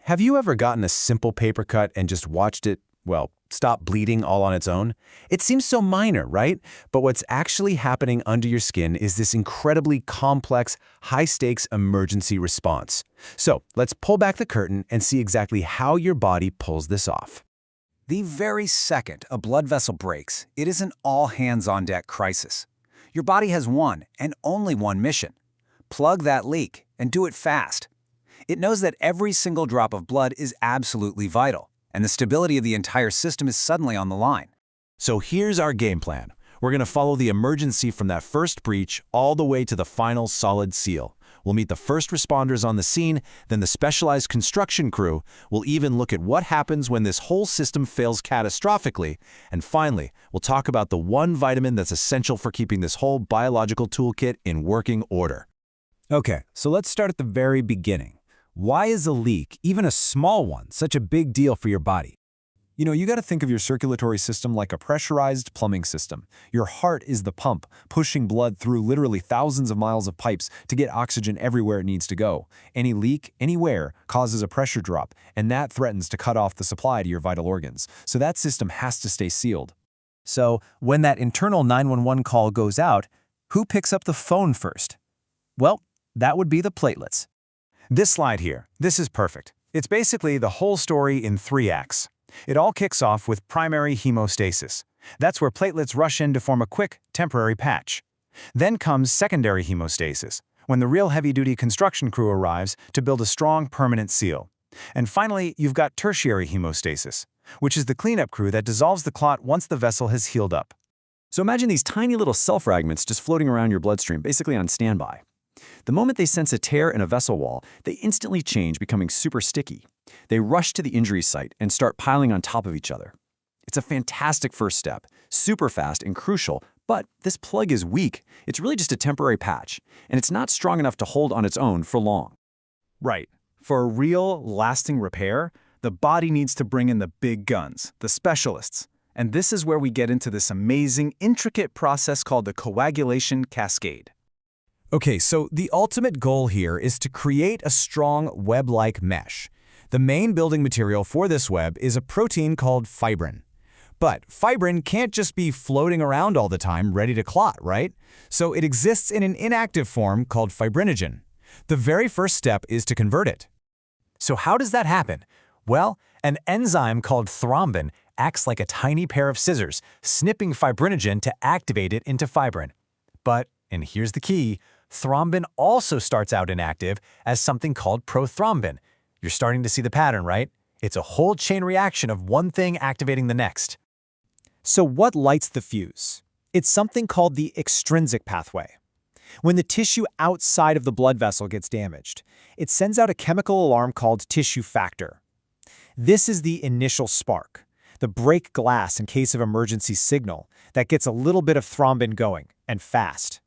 Have you ever gotten a simple paper cut and just watched it, well, stop bleeding all on its own? It seems so minor, right? But what's actually happening under your skin is this incredibly complex, high-stakes emergency response. So let's pull back the curtain and see exactly how your body pulls this off. The very second a blood vessel breaks, it is an all-hands-on-deck crisis. Your body has one and only one mission: plug that leak, and do it fast. It knows that every single drop of blood is absolutely vital, and the stability of the entire system is suddenly on the line. So here's our game plan. We're going to follow the emergency from that first breach all the way to the final solid seal. We'll meet the first responders on the scene, then the specialized construction crew. We'll even look at what happens when this whole system fails catastrophically. And finally, we'll talk about the one vitamin that's essential for keeping this whole biological toolkit in working order. Okay, so let's start at the very beginning. Why is a leak, even a small one, such a big deal for your body? You got to think of your circulatory system like a pressurized plumbing system. Your heart is the pump, pushing blood through literally thousands of miles of pipes to get oxygen everywhere it needs to go. Any leak, anywhere, causes a pressure drop, and that threatens to cut off the supply to your vital organs. So that system has to stay sealed. So when that internal 911 call goes out, who picks up the phone first? Well, that would be the platelets. This slide here, this is perfect. It's basically the whole story in 3 acts. It all kicks off with primary hemostasis. That's where platelets rush in to form a quick, temporary patch. Then comes secondary hemostasis, when the real heavy-duty construction crew arrives to build a strong, permanent seal. And finally, you've got tertiary hemostasis, which is the cleanup crew that dissolves the clot once the vessel has healed up. So imagine these tiny little cell fragments just floating around your bloodstream, basically on standby. The moment they sense a tear in a vessel wall, they instantly change, becoming super sticky. They rush to the injury site and start piling on top of each other. It's a fantastic first step, super fast and crucial, but this plug is weak. It's really just a temporary patch, and it's not strong enough to hold on its own for long. Right. For a real, lasting repair, the body needs to bring in the big guns, the specialists. And this is where we get into this amazing, intricate process called the coagulation cascade. Okay, so the ultimate goal here is to create a strong web-like mesh. The main building material for this web is a protein called fibrin. But fibrin can't just be floating around all the time ready to clot, right? So it exists in an inactive form called fibrinogen. The very first step is to convert it. So how does that happen? Well, an enzyme called thrombin acts like a tiny pair of scissors, snipping fibrinogen to activate it into fibrin. But, and here's the key, thrombin also starts out inactive as something called prothrombin. You're starting to see the pattern, right? It's a whole chain reaction of one thing activating the next. So what lights the fuse? It's something called the extrinsic pathway. When the tissue outside of the blood vessel gets damaged, it sends out a chemical alarm called tissue factor. This is the initial spark, the break glass in case of emergency signal that gets a little bit of thrombin going, and fast.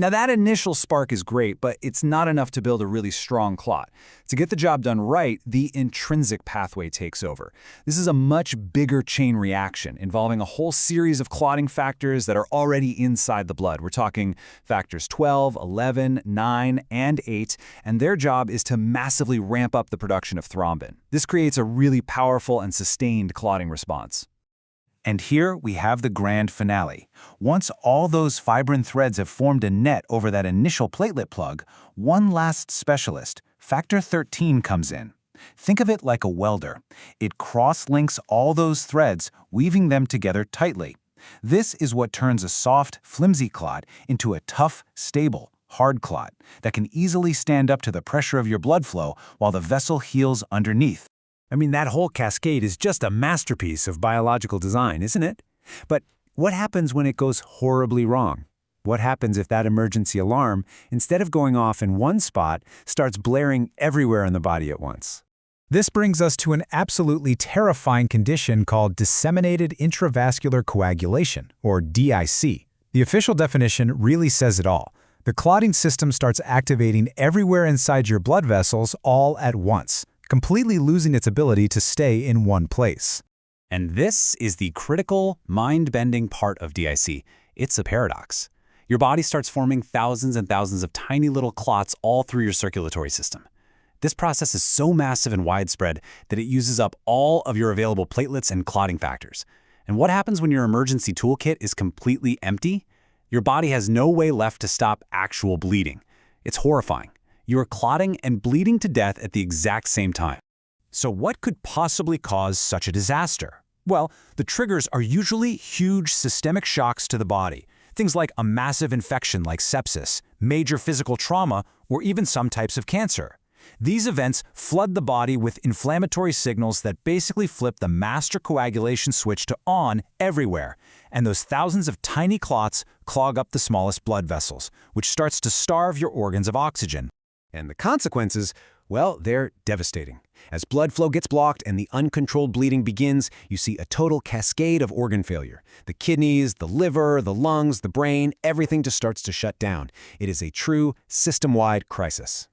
Now that initial spark is great, but it's not enough to build a really strong clot. To get the job done right, the intrinsic pathway takes over. This is a much bigger chain reaction involving a whole series of clotting factors that are already inside the blood. We're talking factors 12, 11, 9, and 8, and their job is to massively ramp up the production of thrombin. This creates a really powerful and sustained clotting response. And here we have the grand finale. Once all those fibrin threads have formed a net over that initial platelet plug, one last specialist, factor 13, comes in. Think of it like a welder. It cross-links all those threads, weaving them together tightly. This is what turns a soft, flimsy clot into a tough, stable, hard clot that can easily stand up to the pressure of your blood flow while the vessel heals underneath. I mean, that whole cascade is just a masterpiece of biological design, isn't it? But what happens when it goes horribly wrong? What happens if that emergency alarm, instead of going off in one spot, starts blaring everywhere in the body at once? This brings us to an absolutely terrifying condition called disseminated intravascular coagulation, or DIC. The official definition really says it all. The clotting system starts activating everywhere inside your blood vessels all at once, completely losing its ability to stay in one place. And this is the critical, mind-bending part of DIC. It's a paradox. Your body starts forming thousands and thousands of tiny little clots all through your circulatory system. This process is so massive and widespread that it uses up all of your available platelets and clotting factors. And what happens when your emergency toolkit is completely empty? Your body has no way left to stop actual bleeding. It's horrifying. You are clotting and bleeding to death at the exact same time. So what could possibly cause such a disaster? Well, the triggers are usually huge systemic shocks to the body. Things like a massive infection like sepsis, major physical trauma, or even some types of cancer. These events flood the body with inflammatory signals that basically flip the master coagulation switch to on everywhere, and those thousands of tiny clots clog up the smallest blood vessels, which starts to starve your organs of oxygen. And the consequences, well, they're devastating. As blood flow gets blocked and the uncontrolled bleeding begins, you see a total cascade of organ failure. The kidneys, the liver, the lungs, the brain, everything just starts to shut down. It is a true system-wide crisis.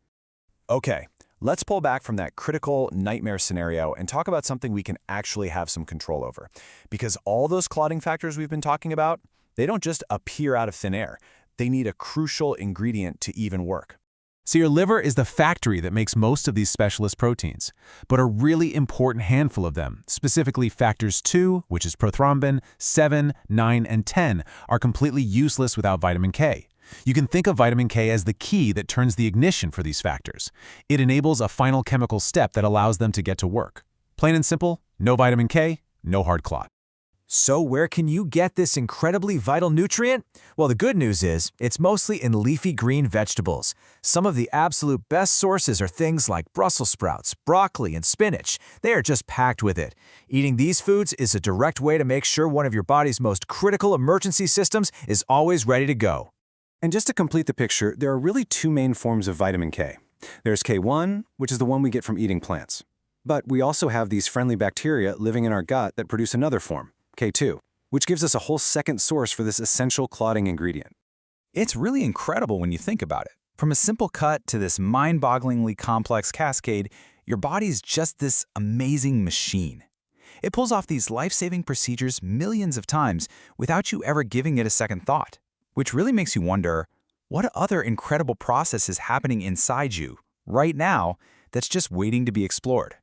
Okay, let's pull back from that critical nightmare scenario and talk about something we can actually have some control over. Because all those clotting factors we've been talking about, they don't just appear out of thin air. They need a crucial ingredient to even work. So your liver is the factory that makes most of these specialist proteins, but a really important handful of them, specifically factors 2, which is prothrombin, 7, 9, and 10, are completely useless without vitamin K. You can think of vitamin K as the key that turns the ignition for these factors. It enables a final chemical step that allows them to get to work. Plain and simple, no vitamin K, no hard clot. So where can you get this incredibly vital nutrient? Well, the good news is it's mostly in leafy green vegetables. Some of the absolute best sources are things like Brussels sprouts, broccoli, and spinach. They are just packed with it. Eating these foods is a direct way to make sure one of your body's most critical emergency systems is always ready to go. And just to complete the picture, there are really two main forms of vitamin K. There's K1, which is the one we get from eating plants. But we also have these friendly bacteria living in our gut that produce another form, K2, which gives us a whole second source for this essential clotting ingredient. It's really incredible when you think about it. From a simple cut to this mind-bogglingly complex cascade, your body's just this amazing machine. It pulls off these life-saving procedures millions of times without you ever giving it a second thought, which really makes you wonder, what other incredible process is happening inside you right now that's just waiting to be explored?